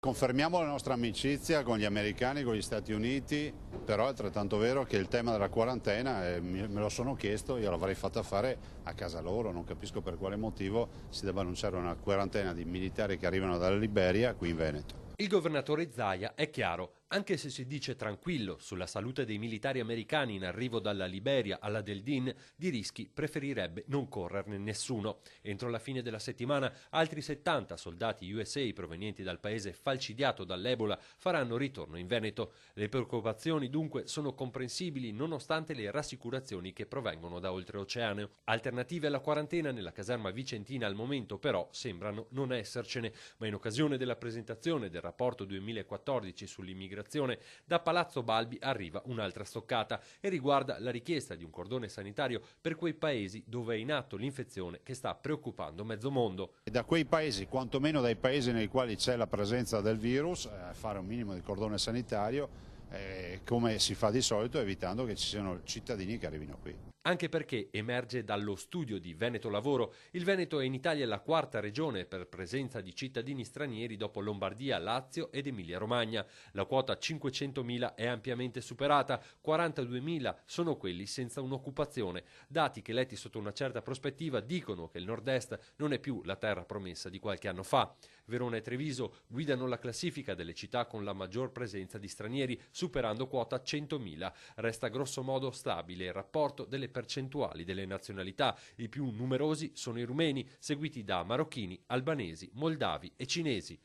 Confermiamo la nostra amicizia con gli americani, con gli Stati Uniti, però è altrettanto vero che il tema della quarantena, me lo sono chiesto, io l'avrei fatta fare a casa loro, non capisco per quale motivo si debba annunciare una quarantena di militari che arrivano dalla Liberia qui in Veneto. Il governatore Zaia è chiaro, anche se si dice tranquillo sulla salute dei militari americani in arrivo dalla Liberia alla Deldin, di rischi preferirebbe non correrne nessuno. Entro la fine della settimana altri 70 soldati USA provenienti dal paese falcidiato dall'Ebola faranno ritorno in Veneto. Le preoccupazioni dunque sono comprensibili nonostante le rassicurazioni che provengono da oltreoceano. Alternative alla quarantena nella caserma vicentina al momento però sembrano non essercene, ma in occasione della presentazione del rapporto 2014 sull'immigrazione da Palazzo Balbi arriva un'altra stoccata e riguarda la richiesta di un cordone sanitario per quei paesi dove è in atto l'infezione che sta preoccupando mezzo mondo. E da quei paesi, quantomeno dai paesi nei quali c'è la presenza del virus, fare un minimo di cordone sanitario come si fa di solito, evitando che ci siano cittadini che arrivino qui. Anche perché emerge dallo studio di Veneto Lavoro, il Veneto è in Italia la quarta regione per presenza di cittadini stranieri dopo Lombardia, Lazio ed Emilia-Romagna. La quota 500.000 è ampiamente superata, 42.000 sono quelli senza un'occupazione. Dati che letti sotto una certa prospettiva dicono che il nord-est non è più la terra promessa di qualche anno fa. Verona e Treviso guidano la classifica delle città con la maggior presenza di stranieri, superando quota 100.000. Resta grosso modo stabile il rapporto delle percentuali delle nazionalità. I più numerosi sono i rumeni, seguiti da marocchini, albanesi, moldavi e cinesi.